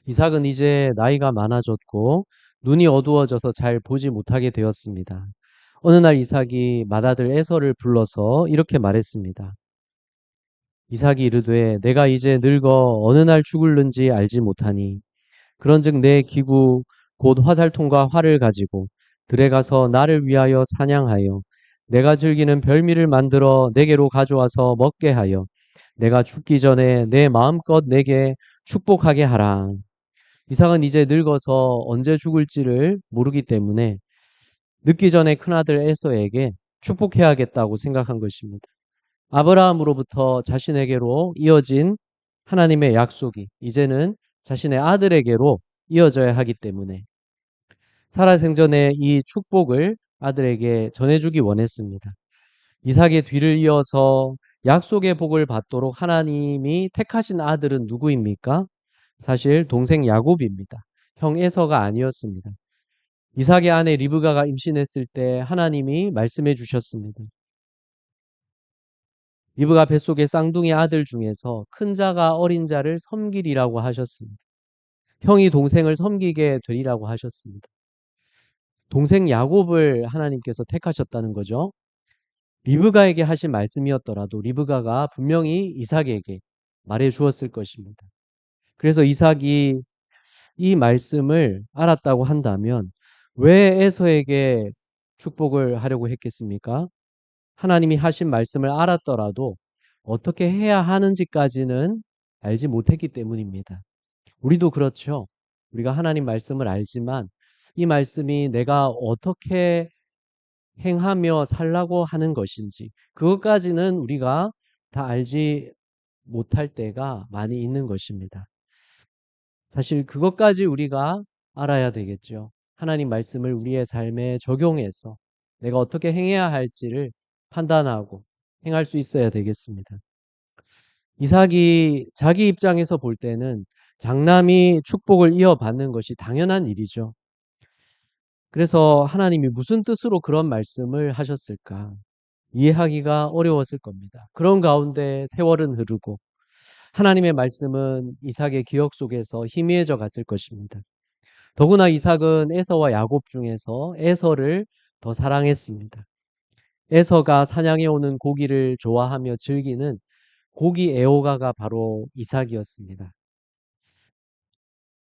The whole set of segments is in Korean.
이삭은 이제 나이가 많아졌고 눈이 어두워져서 잘 보지 못하게 되었습니다. 어느 날 이삭이 맏아들 에서를 불러서 이렇게 말했습니다. 이삭이 이르되 내가 이제 늙어 어느 날 죽을는지 알지 못하니 그런즉 내 기구 곧 화살통과 활을 가지고 들에 가서 나를 위하여 사냥하여 내가 즐기는 별미를 만들어 내게로 가져와서 먹게 하여 내가 죽기 전에 내 마음껏 내게 축복하게 하라. 이삭은 이제 늙어서 언제 죽을지를 모르기 때문에 늙기 전에 큰아들 에서에게 축복해야겠다고 생각한 것입니다. 아브라함으로부터 자신에게로 이어진 하나님의 약속이 이제는 자신의 아들에게로 이어져야 하기 때문에 살아생전에 이 축복을 아들에게 전해주기 원했습니다. 이삭의 뒤를 이어서 약속의 복을 받도록 하나님이 택하신 아들은 누구입니까? 사실 동생 야곱입니다. 형 에서가 아니었습니다. 이삭의 아내 리브가가 임신했을 때 하나님이 말씀해 주셨습니다. 리브가 뱃속의 쌍둥이 아들 중에서 큰 자가 어린 자를 섬기리라고 하셨습니다. 형이 동생을 섬기게 되리라고 하셨습니다. 동생 야곱을 하나님께서 택하셨다는 거죠. 리브가에게 하신 말씀이었더라도 리브가가 분명히 이삭에게 말해 주었을 것입니다. 그래서 이삭이 이 말씀을 알았다고 한다면 왜 에서에게 축복을 하려고 했겠습니까? 하나님이 하신 말씀을 알았더라도 어떻게 해야 하는지까지는 알지 못했기 때문입니다. 우리도 그렇죠. 우리가 하나님 말씀을 알지만 이 말씀이 내가 어떻게 행하며 살라고 하는 것인지 그것까지는 우리가 다 알지 못할 때가 많이 있는 것입니다. 사실 그것까지 우리가 알아야 되겠죠. 하나님 말씀을 우리의 삶에 적용해서 내가 어떻게 행해야 할지를 판단하고 행할 수 있어야 되겠습니다. 이삭이 자기 입장에서 볼 때는 장남이 축복을 이어받는 것이 당연한 일이죠. 그래서 하나님이 무슨 뜻으로 그런 말씀을 하셨을까? 이해하기가 어려웠을 겁니다. 그런 가운데 세월은 흐르고 하나님의 말씀은 이삭의 기억 속에서 희미해져 갔을 것입니다. 더구나 이삭은 에서와 야곱 중에서 에서를 더 사랑했습니다. 에서가 사냥해 오는 고기를 좋아하며 즐기는 고기 애호가가 바로 이삭이었습니다.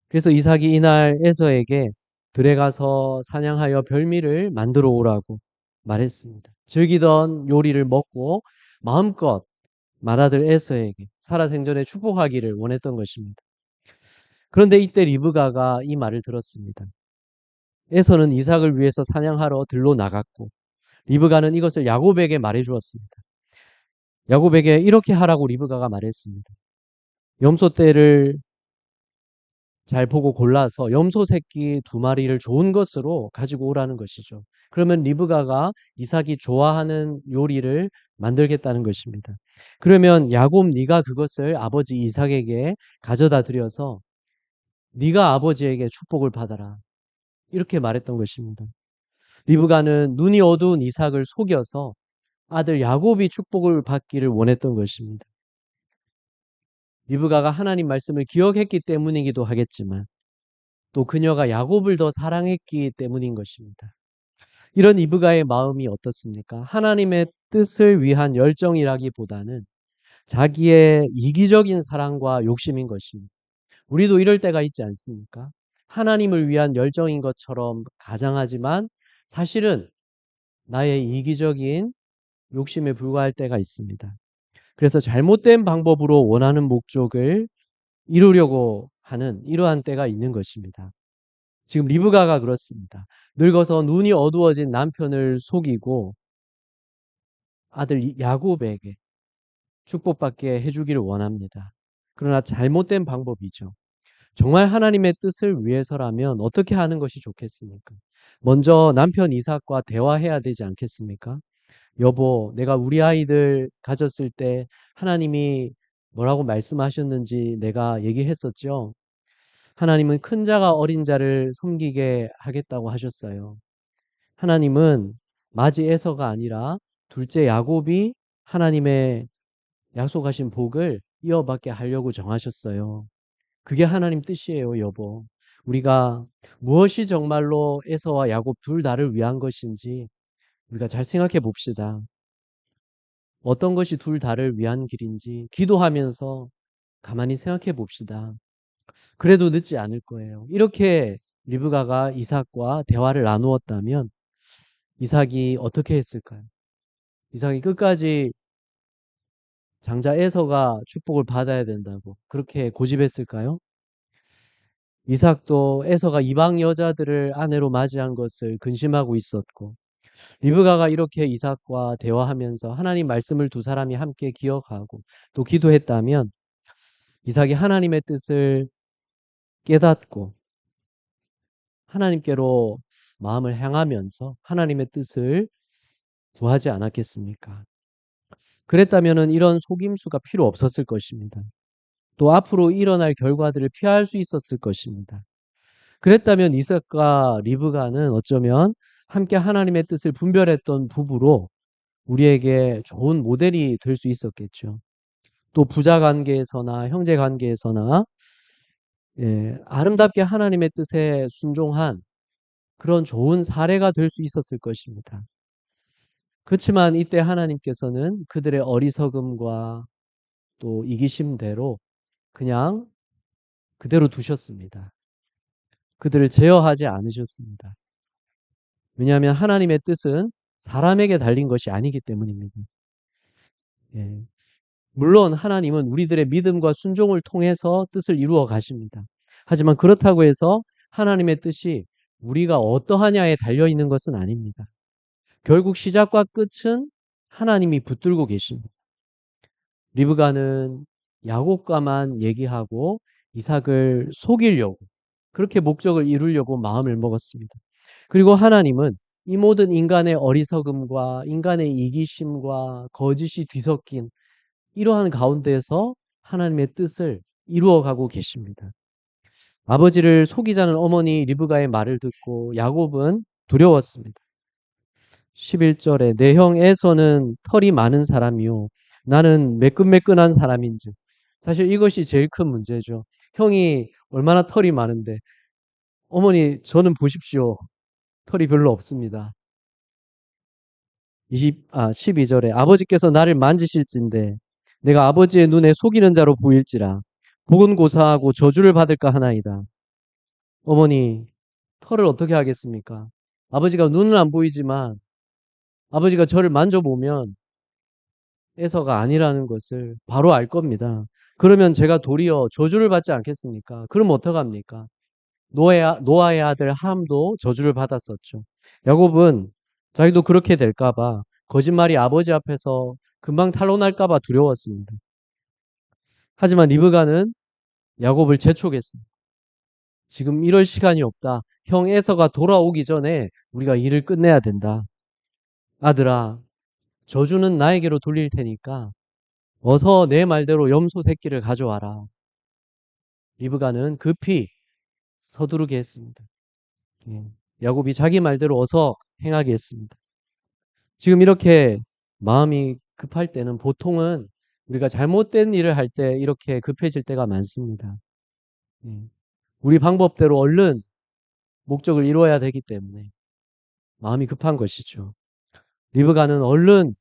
그래서 이삭이 이날 에서에게 들에 가서 사냥하여 별미를 만들어 오라고 말했습니다. 즐기던 요리를 먹고 마음껏 맏아들 에서에게 살아생전에 축복하기를 원했던 것입니다. 그런데 이때 리브가가 이 말을 들었습니다. 에서는 이삭을 위해서 사냥하러 들로 나갔고 리브가는 이것을 야곱에게 말해 주었습니다. 야곱에게 이렇게 하라고 리브가가 말했습니다. 염소 떼를 잘 보고 골라서 염소 새끼 2마리를 좋은 것으로 가지고 오라는 것이죠. 그러면 리브가가 이삭이 좋아하는 요리를 만들겠다는 것입니다. 그러면 야곱 네가 그것을 아버지 이삭에게 가져다 드려서 네가 아버지에게 축복을 받아라. 이렇게 말했던 것입니다. 리브가는 눈이 어두운 이삭을 속여서 아들 야곱이 축복을 받기를 원했던 것입니다. 리브가가 하나님 말씀을 기억했기 때문이기도 하겠지만 또 그녀가 야곱을 더 사랑했기 때문인 것입니다. 이런 리브가의 마음이 어떻습니까? 하나님의 뜻을 위한 열정이라기보다는 자기의 이기적인 사랑과 욕심인 것입니다. 우리도 이럴 때가 있지 않습니까? 하나님을 위한 열정인 것처럼 가장하지만 사실은 나의 이기적인 욕심에 불과할 때가 있습니다. 그래서 잘못된 방법으로 원하는 목적을 이루려고 하는 이러한 때가 있는 것입니다. 지금 리브가가 그렇습니다. 늙어서 눈이 어두워진 남편을 속이고 아들 야곱에게 축복받게 해주기를 원합니다. 그러나 잘못된 방법이죠. 정말 하나님의 뜻을 위해서라면 어떻게 하는 것이 좋겠습니까? 먼저 남편 이삭과 대화해야 되지 않겠습니까? 여보, 내가 우리 아이들 가졌을 때 하나님이 뭐라고 말씀하셨는지 내가 얘기했었죠. 하나님은 큰 자가 어린 자를 섬기게 하겠다고 하셨어요. 하나님은 맞이 에서가 아니라 둘째 야곱이 하나님의 약속하신 복을 이어받게 하려고 정하셨어요. 그게 하나님 뜻이에요, 여보. 우리가 무엇이 정말로 에서와 야곱 둘 다를 위한 것인지 우리가 잘 생각해 봅시다. 어떤 것이 둘 다를 위한 길인지 기도하면서 가만히 생각해 봅시다. 그래도 늦지 않을 거예요. 이렇게 리브가가 이삭과 대화를 나누었다면 이삭이 어떻게 했을까요? 이삭이 끝까지 장자 에서가 축복을 받아야 된다고 그렇게 고집했을까요? 이삭도 에서가 이방 여자들을 아내로 맞이한 것을 근심하고 있었고 리브가가 이렇게 이삭과 대화하면서 하나님 말씀을 두 사람이 함께 기억하고 또 기도했다면 이삭이 하나님의 뜻을 깨닫고 하나님께로 마음을 향하면서 하나님의 뜻을 구하지 않았겠습니까? 그랬다면 이런 속임수가 필요 없었을 것입니다. 또 앞으로 일어날 결과들을 피할 수 있었을 것입니다. 그랬다면 이삭과 리브가는 어쩌면 함께 하나님의 뜻을 분별했던 부부로 우리에게 좋은 모델이 될 수 있었겠죠. 또 부자 관계에서나 형제 관계에서나 아름답게 하나님의 뜻에 순종한 그런 좋은 사례가 될 수 있었을 것입니다. 그렇지만 이때 하나님께서는 그들의 어리석음과 또 이기심대로 그냥 그대로 두셨습니다. 그들을 제어하지 않으셨습니다. 왜냐하면 하나님의 뜻은 사람에게 달린 것이 아니기 때문입니다. 예. 물론 하나님은 우리들의 믿음과 순종을 통해서 뜻을 이루어 가십니다. 하지만 그렇다고 해서 하나님의 뜻이 우리가 어떠하냐에 달려 있는 것은 아닙니다. 결국 시작과 끝은 하나님이 붙들고 계십니다. 리브가는 야곱과만 얘기하고 이삭을 속이려고 그렇게 목적을 이루려고 마음을 먹었습니다. 그리고 하나님은 이 모든 인간의 어리석음과 인간의 이기심과 거짓이 뒤섞인 이러한 가운데에서 하나님의 뜻을 이루어가고 계십니다. 아버지를 속이자는 어머니 리브가의 말을 듣고 야곱은 두려웠습니다. 11절에 내 형 에서는 털이 많은 사람이요 나는 매끈매끈한 사람인즉. 사실 이것이 제일 큰 문제죠. 형이 얼마나 털이 많은데 어머니 저는 보십시오. 털이 별로 없습니다. 12절에 아버지께서 나를 만지실진데 내가 아버지의 눈에 속이는 자로 보일지라 복은 고사하고 저주를 받을까 하나이다. 어머니 털을 어떻게 하겠습니까? 아버지가 눈은 안 보이지만 아버지가 저를 만져보면 에서가 아니라는 것을 바로 알 겁니다. 그러면 제가 도리어 저주를 받지 않겠습니까? 그럼 어떡합니까? 노아의 아들 함도 저주를 받았었죠. 야곱은 자기도 그렇게 될까봐 거짓말이 아버지 앞에서 금방 탄로날까봐 두려웠습니다. 하지만 리브가는 야곱을 재촉했습니다. 지금 이럴 시간이 없다. 형 에서가 돌아오기 전에 우리가 일을 끝내야 된다. 아들아, 저주는 나에게로 돌릴 테니까 어서 내 말대로 염소 새끼를 가져와라. 리브가는 급히 서두르게 했습니다. 야곱이 자기 말대로 어서 행하게 했습니다. 지금 이렇게 마음이 급할 때는 보통은 우리가 잘못된 일을 할 때 이렇게 급해질 때가 많습니다. 우리 방법대로 얼른 목적을 이루어야 되기 때문에 마음이 급한 것이죠. 리브가는 얼른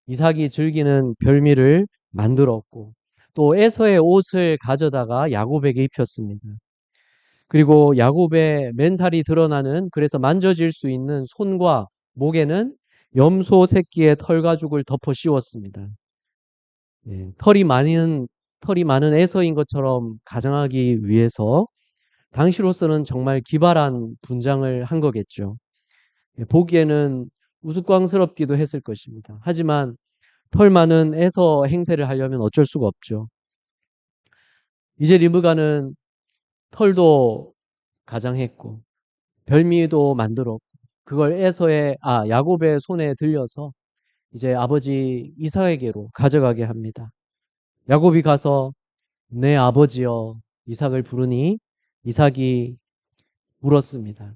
이삭이 즐기는 별미를 만들었고 또 에서의 옷을 가져다가 야곱에게 입혔습니다. 그리고 야곱의 맨살이 드러나는 그래서 만져질 수 있는 손과 목에는 염소 새끼의 털 가죽을 덮어 씌웠습니다. 털이 많은 에서인 것처럼 가정하기 위해서 당시로서는 정말 기발한 분장을 한 거겠죠. 보기에는 우스꽝스럽기도 했을 것입니다. 하지만 털 많은 에서 행세를 하려면 어쩔 수가 없죠. 이제 리브가는 털도 가장했고 별미도 만들었고 그걸 야곱의 손에 들려서 이제 아버지 이삭에게로 가져가게 합니다. 야곱이 가서 내 아버지여 이삭을 부르니 이삭이 물었습니다.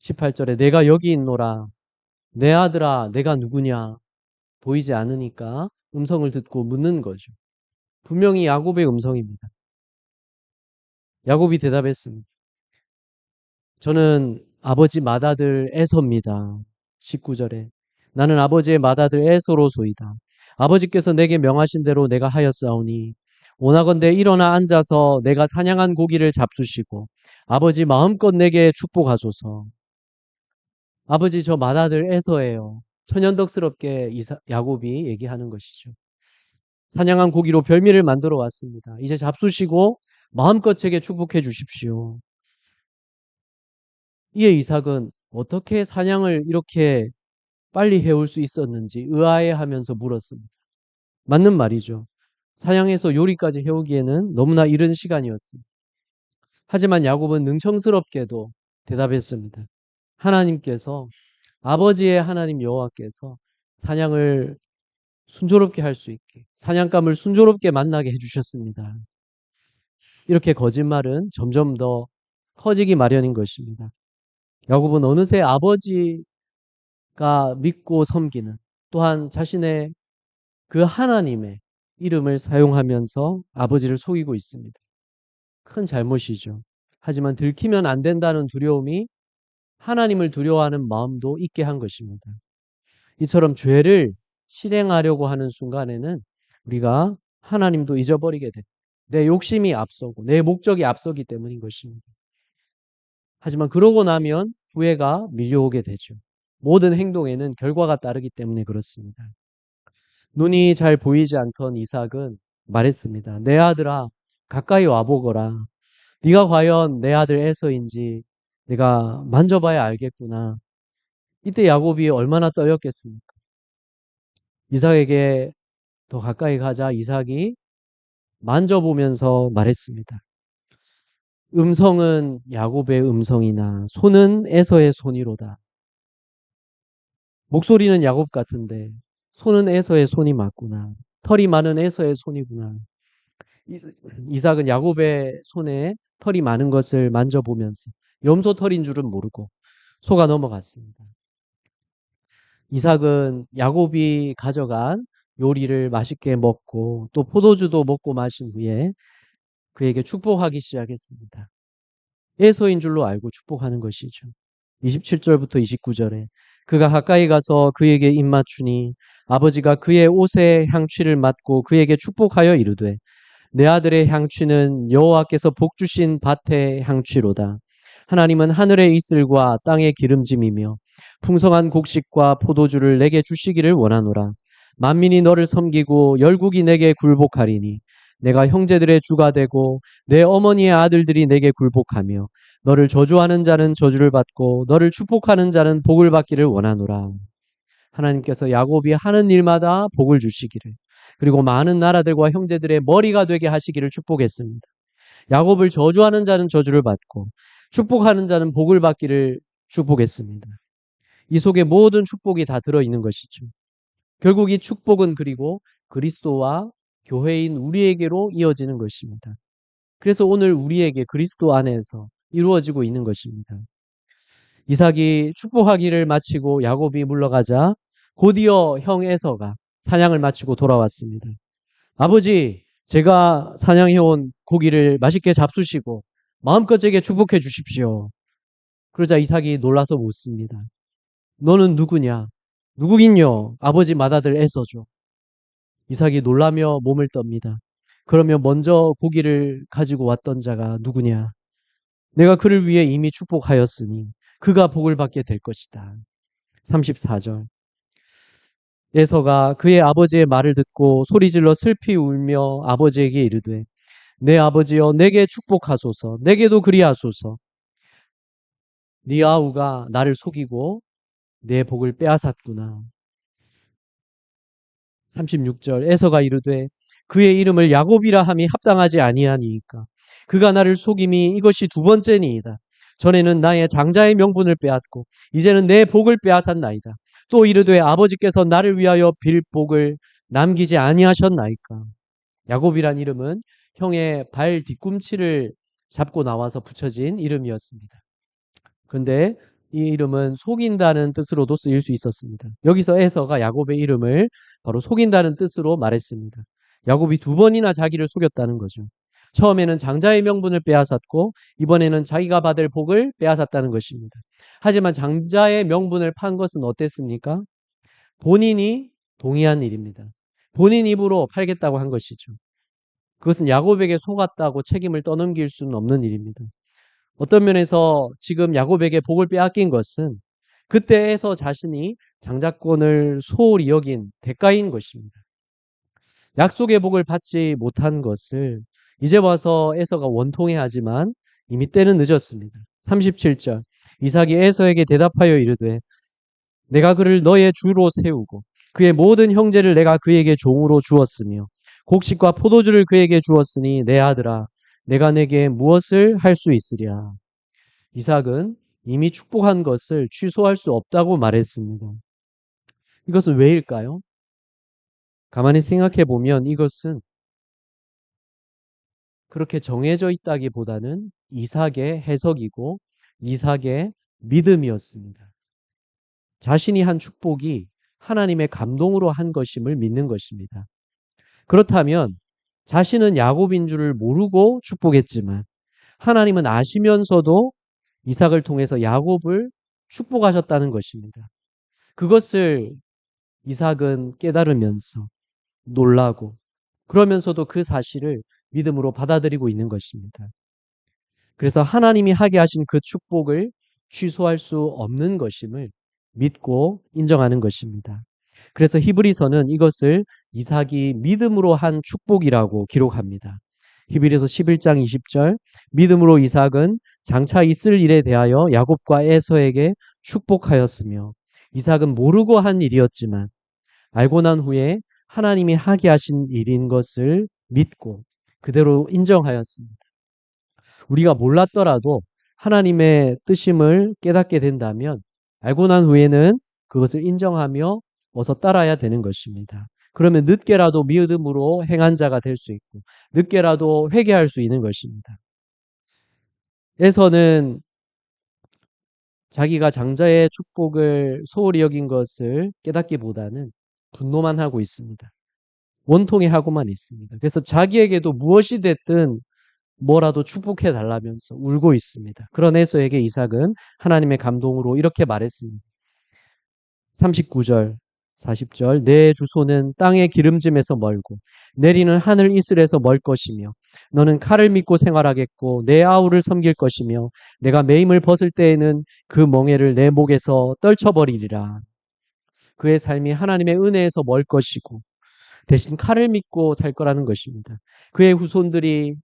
18절에 내가 여기 있노라. 내 아들아 내가 누구냐? 보이지 않으니까 음성을 듣고 묻는 거죠. 분명히 야곱의 음성입니다. 야곱이 대답했습니다. 저는 아버지 맏아들 에서입니다. 19절에 나는 아버지의 맏아들 에서로소이다. 아버지께서 내게 명하신 대로 내가 하였사오니 원하건대 일어나 앉아서 내가 사냥한 고기를 잡수시고 아버지 마음껏 내게 축복하소서. 아버지 저 맏아들 에서예요. 천연덕스럽게 야곱이 얘기하는 것이죠. 사냥한 고기로 별미를 만들어 왔습니다. 이제 잡수시고 마음껏 제게 축복해 주십시오. 이에 이삭은 어떻게 사냥을 이렇게 빨리 해올 수 있었는지 의아해하면서 물었습니다. 맞는 말이죠. 사냥해서 요리까지 해오기에는 너무나 이른 시간이었습니다. 하지만 야곱은 능청스럽게도 대답했습니다. 하나님께서 아버지의 하나님 여호와께서 사냥을 순조롭게 할 수 있게 사냥감을 순조롭게 만나게 해주셨습니다. 이렇게 거짓말은 점점 더 커지기 마련인 것입니다. 야곱은 어느새 아버지가 믿고 섬기는 또한 자신의 그 하나님의 이름을 사용하면서 아버지를 속이고 있습니다. 큰 잘못이죠. 하지만 들키면 안 된다는 두려움이 하나님을 두려워하는 마음도 있게 한 것입니다. 이처럼 죄를 실행하려고 하는 순간에는 우리가 하나님도 잊어버리게 돼. 내 욕심이 앞서고 내 목적이 앞서기 때문인 것입니다. 하지만 그러고 나면 후회가 밀려오게 되죠. 모든 행동에는 결과가 따르기 때문에 그렇습니다. 눈이 잘 보이지 않던 이삭은 말했습니다. 내 아들아, 가까이 와보거라. 네가 과연 내 아들 에서인지 내가 만져봐야 알겠구나. 이때 야곱이 얼마나 떨렸겠습니까? 이삭에게 더 가까이 가자 이삭이 만져보면서 말했습니다. 음성은 야곱의 음성이나 손은 에서의 손이로다. 목소리는 야곱 같은데 손은 에서의 손이 맞구나. 털이 많은 에서의 손이구나. 이삭은 야곱의 손에 털이 많은 것을 만져보면서 염소 털인 줄은 모르고 속아 넘어갔습니다. 이삭은 야곱이 가져간 요리를 맛있게 먹고 또 포도주도 먹고 마신 후에 그에게 축복하기 시작했습니다. 에서인 줄로 알고 축복하는 것이죠. 27절부터 29절에 그가 가까이 가서 그에게 입맞추니 아버지가 그의 옷에 향취를 맡고 그에게 축복하여 이르되 내 아들의 향취는 여호와께서 복 주신 밭의 향취로다. 하나님은 하늘의 이슬과 땅의 기름짐이며 풍성한 곡식과 포도주를 내게 주시기를 원하노라. 만민이 너를 섬기고 열국이 내게 굴복하리니 내가 형제들의 주가 되고 내 어머니의 아들들이 내게 굴복하며 너를 저주하는 자는 저주를 받고 너를 축복하는 자는 복을 받기를 원하노라. 하나님께서 야곱이 하는 일마다 복을 주시기를 그리고 많은 나라들과 형제들의 머리가 되게 하시기를 축복했습니다. 야곱을 저주하는 자는 저주를 받고 축복하는 자는 복을 받기를 축복했습니다. 이 속에 모든 축복이 다 들어있는 것이죠. 결국 이 축복은 그리고 그리스도와 교회인 우리에게로 이어지는 것입니다. 그래서 오늘 우리에게 그리스도 안에서 이루어지고 있는 것입니다. 이삭이 축복하기를 마치고 야곱이 물러가자 곧이어 형 에서가 사냥을 마치고 돌아왔습니다. 아버지, 제가 사냥해온 고기를 맛있게 잡수시고 마음껏 제게 축복해 주십시오. 그러자 이삭이 놀라서 묻습니다. 너는 누구냐? 누구긴요? 아버지 맏아들 에서죠. 이삭이 놀라며 몸을 떱니다. 그러면 먼저 고기를 가지고 왔던 자가 누구냐? 내가 그를 위해 이미 축복하였으니 그가 복을 받게 될 것이다. 34절. 에서가 그의 아버지의 말을 듣고 소리질러 슬피 울며 아버지에게 이르되 내 아버지여 내게 축복하소서 내게도 그리하소서 네 아우가 나를 속이고 내 복을 빼앗았구나. 36절 에서가 이르되 그의 이름을 야곱이라 함이 합당하지 아니하니이까 그가 나를 속임이 이것이 두 번째니이다. 전에는 나의 장자의 명분을 빼앗고 이제는 내 복을 빼앗았나이다. 또 이르되 아버지께서 나를 위하여 빌 복을 남기지 아니하셨나이까. 야곱이란 이름은 형의 발 뒤꿈치를 잡고 나와서 붙여진 이름이었습니다. 그런데 이 이름은 속인다는 뜻으로도 쓰일 수 있었습니다. 여기서 에서가 야곱의 이름을 바로 속인다는 뜻으로 말했습니다. 야곱이 두 번이나 자기를 속였다는 거죠. 처음에는 장자의 명분을 빼앗았고 이번에는 자기가 받을 복을 빼앗았다는 것입니다. 하지만 장자의 명분을 판 것은 어땠습니까? 본인이 동의한 일입니다. 본인 입으로 팔겠다고 한 것이죠. 그것은 야곱에게 속았다고 책임을 떠넘길 수는 없는 일입니다. 어떤 면에서 지금 야곱에게 복을 빼앗긴 것은 그때에서 자신이 장자권을 소홀히 여긴 대가인 것입니다. 약속의 복을 받지 못한 것을 이제 와서 에서가 원통해하지만 이미 때는 늦었습니다. 37절 이삭이 에서에게 대답하여 이르되 내가 그를 너의 주로 세우고 그의 모든 형제를 내가 그에게 종으로 주었으며 곡식과 포도주를 그에게 주었으니 내 아들아 내가 내게 무엇을 할 수 있으랴. 이삭은 이미 축복한 것을 취소할 수 없다고 말했습니다. 이것은 왜일까요? 가만히 생각해 보면 이것은 그렇게 정해져 있다기보다는 이삭의 해석이고 이삭의 믿음이었습니다. 자신이 한 축복이 하나님의 감동으로 한 것임을 믿는 것입니다. 그렇다면 자신은 야곱인 줄을 모르고 축복했지만 하나님은 아시면서도 이삭을 통해서 야곱을 축복하셨다는 것입니다. 그것을 이삭은 깨달으면서 놀라고 그러면서도 그 사실을 믿음으로 받아들이고 있는 것입니다. 그래서 하나님이 하게 하신 그 축복을 취소할 수 없는 것임을 믿고 인정하는 것입니다. 그래서 히브리서는 이것을 이삭이 믿음으로 한 축복이라고 기록합니다. 히브리서 11장 20절 믿음으로 이삭은 장차 있을 일에 대하여 야곱과 에서에게 축복하였으며 이삭은 모르고 한 일이었지만 알고 난 후에 하나님이 하게 하신 일인 것을 믿고 그대로 인정하였습니다. 우리가 몰랐더라도 하나님의 뜻임을 깨닫게 된다면 알고 난 후에는 그것을 인정하며 어서 따라야 되는 것입니다. 그러면 늦게라도 믿음으로 행한 자가 될 수 있고 늦게라도 회개할 수 있는 것입니다. 에서는 자기가 장자의 축복을 소홀히 여긴 것을 깨닫기보다는 분노만 하고 있습니다. 원통해 하고만 있습니다. 그래서 자기에게도 무엇이 됐든 뭐라도 축복해 달라면서 울고 있습니다. 그런 에서에게 이삭은 하나님의 감동으로 이렇게 말했습니다. 39절, 40절 내 주소는 땅의 기름짐에서 멀고 내리는 하늘 이슬에서 멀 것이며 너는 칼을 믿고 생활하겠고 내 아우를 섬길 것이며 내가 매임을 벗을 때에는 그 멍에를 내 목에서 떨쳐버리리라. 그의 삶이 하나님의 은혜에서 멀 것이고 대신 칼을 믿고 살 거라는 것입니다. 그의 후손들이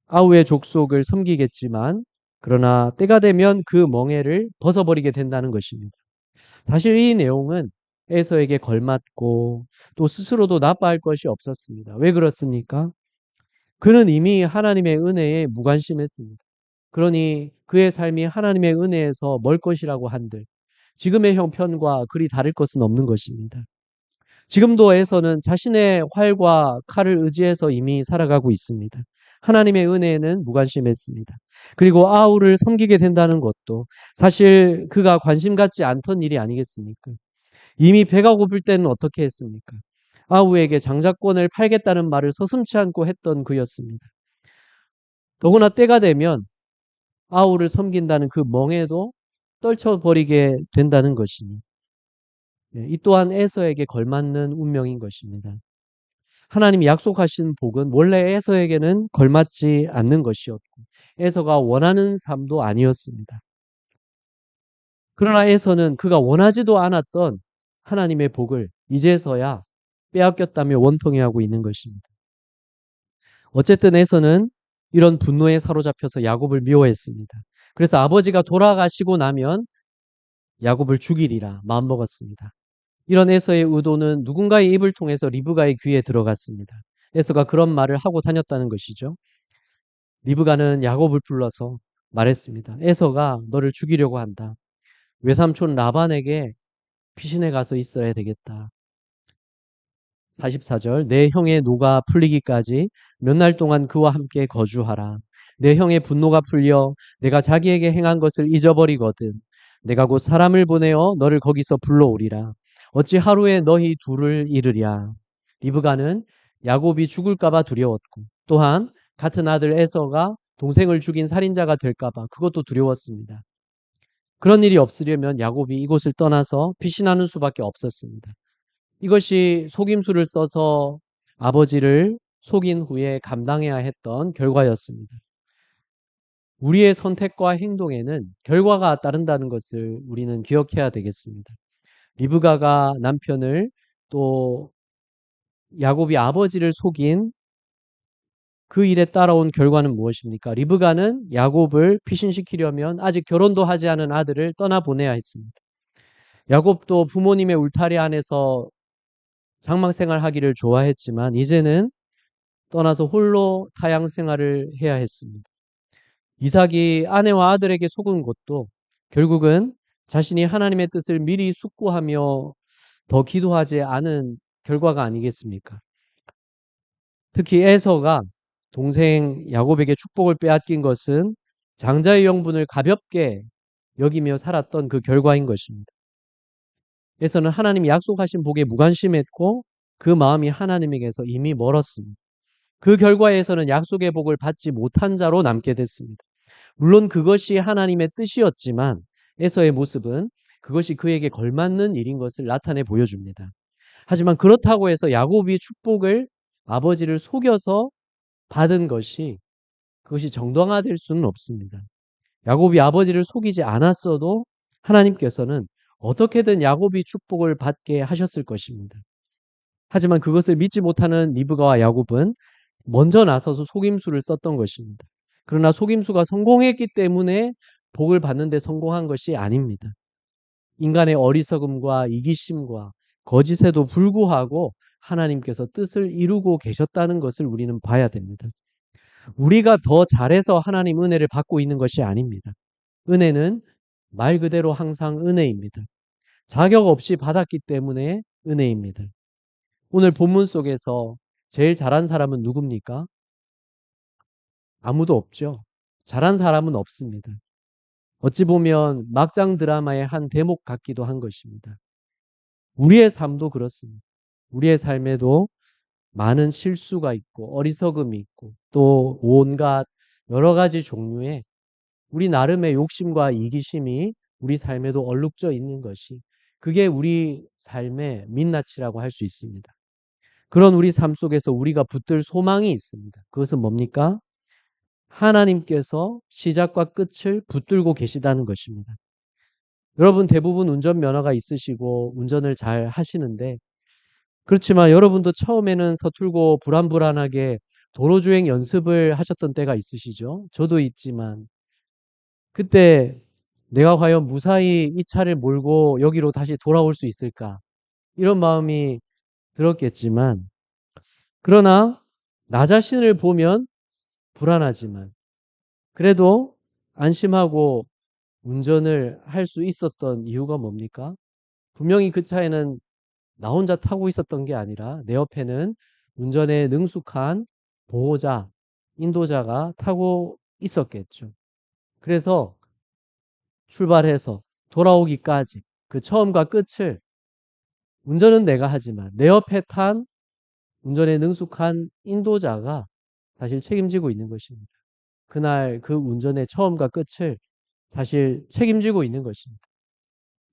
아우의 족속을 섬기겠지만 그러나 때가 되면 그 멍에를 벗어버리게 된다는 것입니다. 사실 이 내용은 에서에게 걸맞고 또 스스로도 나빠할 것이 없었습니다. 왜 그렇습니까? 그는 이미 하나님의 은혜에 무관심했습니다. 그러니 그의 삶이 하나님의 은혜에서 멀 것이라고 한들 지금의 형편과 그리 다를 것은 없는 것입니다. 지금도 에서는 자신의 활과 칼을 의지해서 이미 살아가고 있습니다. 하나님의 은혜에는 무관심했습니다. 그리고 아우를 섬기게 된다는 것도 사실 그가 관심 갖지 않던 일이 아니겠습니까? 이미 배가 고플 때는 어떻게 했습니까? 아우에게 장자권을 팔겠다는 말을 서슴지 않고 했던 그였습니다. 더구나 때가 되면 아우를 섬긴다는 그 멍에도 떨쳐버리게 된다는 것이니 이 또한 에서에게 걸맞는 운명인 것입니다. 하나님이 약속하신 복은 원래 에서에게는 걸맞지 않는 것이었고 에서가 원하는 삶도 아니었습니다. 그러나 에서는 그가 원하지도 않았던 하나님의 복을 이제서야 빼앗겼다며 원통해하고 있는 것입니다. 어쨌든 에서는 이런 분노에 사로잡혀서 야곱을 미워했습니다. 그래서 아버지가 돌아가시고 나면 야곱을 죽이리라 마음먹었습니다. 이런 에서의 의도는 누군가의 입을 통해서 리브가의 귀에 들어갔습니다. 에서가 그런 말을 하고 다녔다는 것이죠. 리브가는 야곱을 불러서 말했습니다. 에서가 너를 죽이려고 한다. 외삼촌 라반에게 피신해 가서 있어야 되겠다. 44절 내 형의 노가 풀리기까지 몇 날 동안 그와 함께 거주하라. 내 형의 분노가 풀려 내가 자기에게 행한 것을 잊어버리거든. 내가 곧 사람을 보내어 너를 거기서 불러오리라. 어찌 하루에 너희 둘을 잃으랴. 리브가는 야곱이 죽을까 봐 두려웠고 또한 같은 아들 에서가 동생을 죽인 살인자가 될까봐 그것도 두려웠습니다. 그런 일이 없으려면 야곱이 이곳을 떠나서 피신하는 수밖에 없었습니다. 이것이 속임수를 써서 아버지를 속인 후에 감당해야 했던 결과였습니다. 우리의 선택과 행동에는 결과가 따른다는 것을 우리는 기억해야 되겠습니다. 리브가가 남편을 또 야곱이 아버지를 속인 그 일에 따라온 결과는 무엇입니까? 리브가는 야곱을 피신시키려면 아직 결혼도 하지 않은 아들을 떠나보내야 했습니다. 야곱도 부모님의 울타리 안에서 장막 생활하기를 좋아했지만 이제는 떠나서 홀로 타향 생활을 해야 했습니다. 이삭이 아내와 아들에게 속은 것도 결국은 자신이 하나님의 뜻을 미리 숙고하며 더 기도하지 않은 결과가 아니겠습니까? 특히 에서가 동생 야곱에게 축복을 빼앗긴 것은 장자의 명분을 가볍게 여기며 살았던 그 결과인 것입니다. 에서는 하나님이 약속하신 복에 무관심했고 그 마음이 하나님에게서 이미 멀었습니다. 그 결과에서는 약속의 복을 받지 못한 자로 남게 됐습니다. 물론 그것이 하나님의 뜻이었지만 에서의 모습은 그것이 그에게 걸맞는 일인 것을 나타내 보여줍니다. 하지만 그렇다고 해서 야곱이 축복을 아버지를 속여서 받은 것이 그것이 정당화될 수는 없습니다. 야곱이 아버지를 속이지 않았어도 하나님께서는 어떻게든 야곱이 축복을 받게 하셨을 것입니다. 하지만 그것을 믿지 못하는 리브가와 야곱은 먼저 나서서 속임수를 썼던 것입니다. 그러나 속임수가 성공했기 때문에 복을 받는 데 성공한 것이 아닙니다. 인간의 어리석음과 이기심과 거짓에도 불구하고 하나님께서 뜻을 이루고 계셨다는 것을 우리는 봐야 됩니다. 우리가 더 잘해서 하나님 은혜를 받고 있는 것이 아닙니다. 은혜는 말 그대로 항상 은혜입니다. 자격 없이 받았기 때문에 은혜입니다. 오늘 본문 속에서 제일 잘한 사람은 누굽니까? 아무도 없죠. 잘한 사람은 없습니다. 어찌 보면 막장 드라마의 한 대목 같기도 한 것입니다. 우리의 삶도 그렇습니다. 우리의 삶에도 많은 실수가 있고 어리석음이 있고 또 온갖 여러 가지 종류의 우리 나름의 욕심과 이기심이 우리 삶에도 얼룩져 있는 것이 그게 우리 삶의 민낯이라고 할 수 있습니다. 그런 우리 삶 속에서 우리가 붙들 소망이 있습니다. 그것은 뭡니까? 하나님께서 시작과 끝을 붙들고 계시다는 것입니다. 여러분 대부분 운전면허가 있으시고 운전을 잘 하시는데 그렇지만 여러분도 처음에는 서툴고 불안불안하게 도로주행 연습을 하셨던 때가 있으시죠? 저도 있지만 그때 내가 과연 무사히 이 차를 몰고 여기로 다시 돌아올 수 있을까? 이런 마음이 들었겠지만 그러나 나 자신을 보면 불안하지만 그래도 안심하고 운전을 할 수 있었던 이유가 뭡니까? 분명히 그 차에는 나 혼자 타고 있었던 게 아니라 내 옆에는 운전에 능숙한 보호자, 인도자가 타고 있었겠죠. 그래서 출발해서 돌아오기까지 그 처음과 끝을 운전은 내가 하지만 내 옆에 탄 운전에 능숙한 인도자가 사실 책임지고 있는 것입니다. 그날 그 운전의 처음과 끝을 사실 책임지고 있는 것입니다.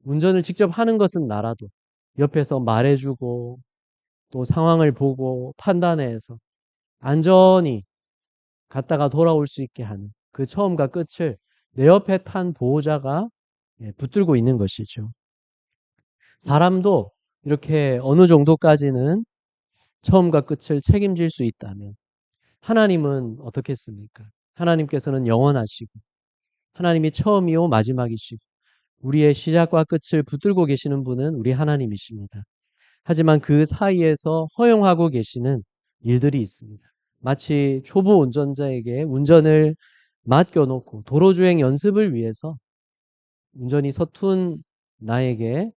운전을 직접 하는 것은 나라도 옆에서 말해주고 또 상황을 보고 판단해서 안전히 갔다가 돌아올 수 있게 하는 그 처음과 끝을 내 옆에 탄 보호자가 붙들고 있는 것이죠. 사람도 이렇게 어느 정도까지는 처음과 끝을 책임질 수 있다면 하나님은 어떻겠습니까? 하나님께서는 영원하시고 하나님이 처음이요 마지막이시고 우리의 시작과 끝을 붙들고 계시는 분은 우리 하나님이십니다. 하지만 그 사이에서 허용하고 계시는 일들이 있습니다. 마치 초보 운전자에게 운전을 맡겨놓고 도로주행 연습을 위해서 운전이 서툰 나에게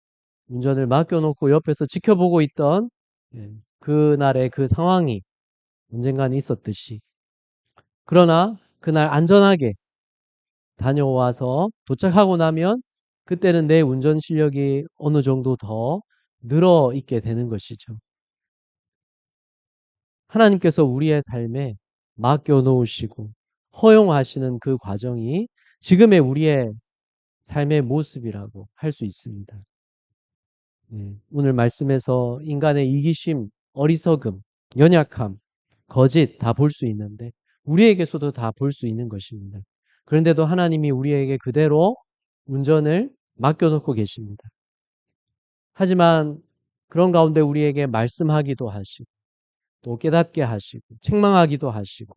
운전을 맡겨놓고 옆에서 지켜보고 있던 그날의 그 상황이 언젠가는 있었듯이 그러나 그날 안전하게 다녀와서 도착하고 나면 그때는 내 운전 실력이 어느 정도 더 늘어 있게 되는 것이죠. 하나님께서 우리의 삶에 맡겨 놓으시고 허용하시는 그 과정이 지금의 우리의 삶의 모습이라고 할 수 있습니다. 오늘 말씀에서 인간의 이기심, 어리석음, 연약함, 거짓 다 볼 수 있는데 우리에게서도 다 볼 수 있는 것입니다. 그런데도 하나님이 우리에게 그대로 운전을 맡겨놓고 계십니다. 하지만 그런 가운데 우리에게 말씀하기도 하시고 또 깨닫게 하시고 책망하기도 하시고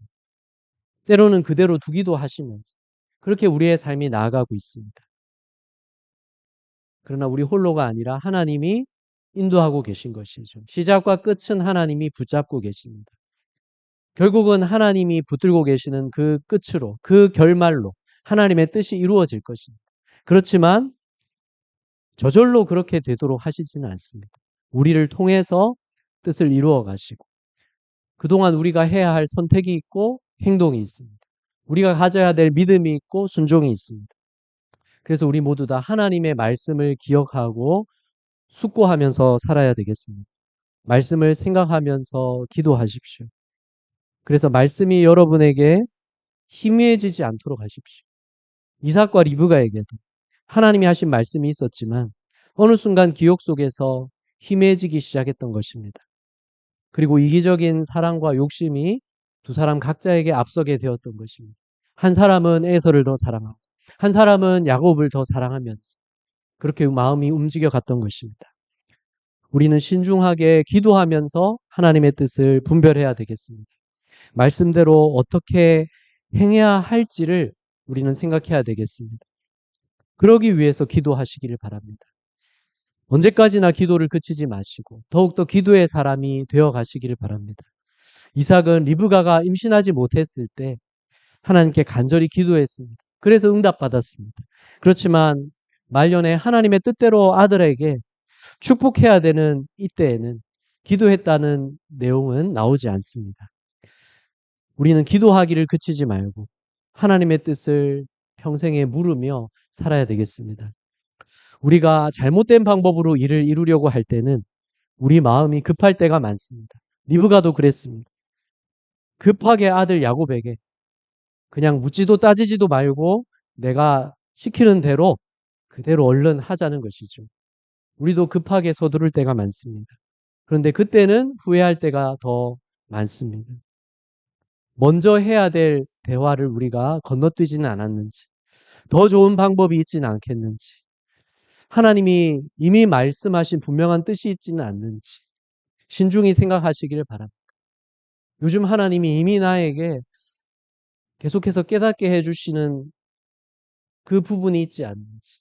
때로는 그대로 두기도 하시면서 그렇게 우리의 삶이 나아가고 있습니다. 그러나 우리 홀로가 아니라 하나님이 인도하고 계신 것이죠. 시작과 끝은 하나님이 붙잡고 계십니다. 결국은 하나님이 붙들고 계시는 그 끝으로, 그 결말로 하나님의 뜻이 이루어질 것입니다. 그렇지만 저절로 그렇게 되도록 하시지는 않습니다. 우리를 통해서 뜻을 이루어 가시고 그동안 우리가 해야 할 선택이 있고 행동이 있습니다. 우리가 가져야 될 믿음이 있고 순종이 있습니다. 그래서 우리 모두 다 하나님의 말씀을 기억하고 숙고하면서 살아야 되겠습니다. 말씀을 생각하면서 기도하십시오. 그래서 말씀이 여러분에게 희미해지지 않도록 하십시오. 이삭과 리브가에게도 하나님이 하신 말씀이 있었지만 어느 순간 기억 속에서 희미해지기 시작했던 것입니다. 그리고 이기적인 사랑과 욕심이 두 사람 각자에게 앞서게 되었던 것입니다. 한 사람은 에서를 더 사랑하고 한 사람은 야곱을 더 사랑하면서 그렇게 마음이 움직여 갔던 것입니다. 우리는 신중하게 기도하면서 하나님의 뜻을 분별해야 되겠습니다. 말씀대로 어떻게 행해야 할지를 우리는 생각해야 되겠습니다. 그러기 위해서 기도하시기를 바랍니다. 언제까지나 기도를 그치지 마시고 더욱더 기도의 사람이 되어 가시기를 바랍니다. 이삭은 리브가가 임신하지 못했을 때 하나님께 간절히 기도했습니다. 그래서 응답받았습니다. 그렇지만 말년에 하나님의 뜻대로 아들에게 축복해야 되는 이때에는 기도했다는 내용은 나오지 않습니다. 우리는 기도하기를 그치지 말고 하나님의 뜻을 평생에 물으며 살아야 되겠습니다. 우리가 잘못된 방법으로 일을 이루려고 할 때는 우리 마음이 급할 때가 많습니다. 리브가도 그랬습니다. 급하게 아들 야곱에게 그냥 묻지도 따지지도 말고 내가 시키는 대로 그대로 얼른 하자는 것이죠. 우리도 급하게 서두를 때가 많습니다. 그런데 그때는 후회할 때가 더 많습니다. 먼저 해야 될 대화를 우리가 건너뛰지는 않았는지, 더 좋은 방법이 있지는 않겠는지, 하나님이 이미 말씀하신 분명한 뜻이 있지는 않는지 신중히 생각하시기를 바랍니다. 요즘 하나님이 이미 나에게 계속해서 깨닫게 해주시는 그 부분이 있지 않는지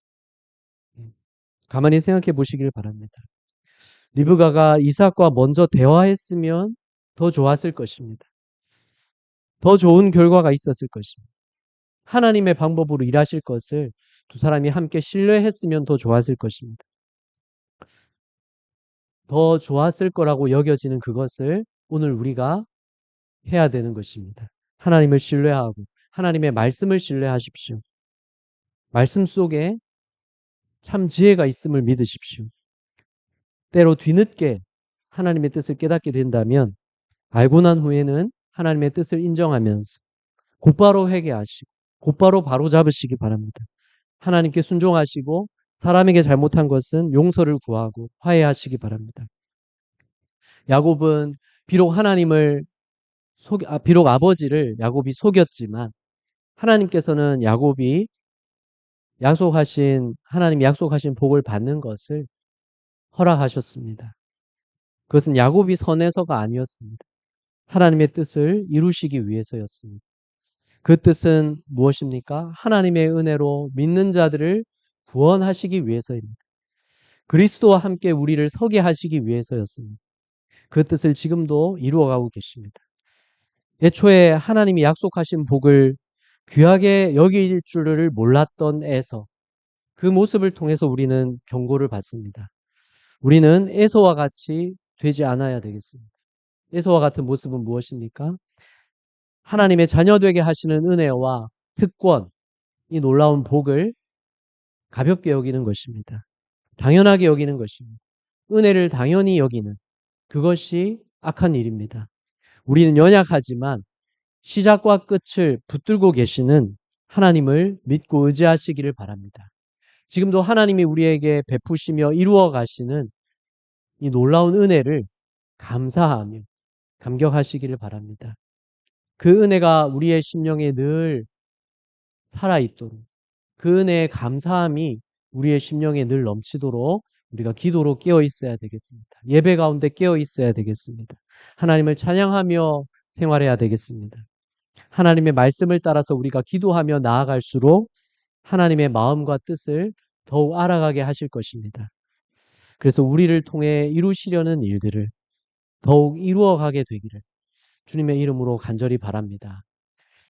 가만히 생각해 보시길 바랍니다. 리브가가 이삭과 먼저 대화했으면 더 좋았을 것입니다. 더 좋은 결과가 있었을 것입니다. 하나님의 방법으로 일하실 것을 두 사람이 함께 신뢰했으면 더 좋았을 것입니다. 더 좋았을 거라고 여겨지는 그것을 오늘 우리가 해야 되는 것입니다. 하나님을 신뢰하고 하나님의 말씀을 신뢰하십시오. 말씀 속에 참 지혜가 있음을 믿으십시오. 때로 뒤늦게 하나님의 뜻을 깨닫게 된다면 알고 난 후에는 하나님의 뜻을 인정하면서 곧바로 회개하시고 곧바로 바로잡으시기 바랍니다. 하나님께 순종하시고 사람에게 잘못한 것은 용서를 구하고 화해하시기 바랍니다. 야곱은 비록 아버지를 야곱이 속였지만 하나님께서는 하나님이 약속하신 복을 받는 것을 허락하셨습니다. 그것은 야곱이 선해서가 아니었습니다. 하나님의 뜻을 이루시기 위해서였습니다. 그 뜻은 무엇입니까? 하나님의 은혜로 믿는 자들을 구원하시기 위해서입니다. 그리스도와 함께 우리를 서게 하시기 위해서였습니다. 그 뜻을 지금도 이루어가고 계십니다. 애초에 하나님이 약속하신 복을 귀하게 여길 줄을 몰랐던 에서 그 모습을 통해서 우리는 경고를 받습니다. 우리는 에서와 같이 되지 않아야 되겠습니다. 에서와 같은 모습은 무엇입니까? 하나님의 자녀되게 하시는 은혜와 특권, 이 놀라운 복을 가볍게 여기는 것입니다. 당연하게 여기는 것입니다. 은혜를 당연히 여기는 그것이 악한 일입니다. 우리는 연약하지만 시작과 끝을 붙들고 계시는 하나님을 믿고 의지하시기를 바랍니다. 지금도 하나님이 우리에게 베푸시며 이루어 가시는 이 놀라운 은혜를 감사하며 감격하시기를 바랍니다. 그 은혜가 우리의 심령에 늘 살아있도록, 그 은혜의 감사함이 우리의 심령에 늘 넘치도록 우리가 기도로 깨어 있어야 되겠습니다. 예배 가운데 깨어 있어야 되겠습니다. 하나님을 찬양하며 생활해야 되겠습니다. 하나님의 말씀을 따라서 우리가 기도하며 나아갈수록 하나님의 마음과 뜻을 더욱 알아가게 하실 것입니다. 그래서 우리를 통해 이루시려는 일들을 더욱 이루어가게 되기를 주님의 이름으로 간절히 바랍니다.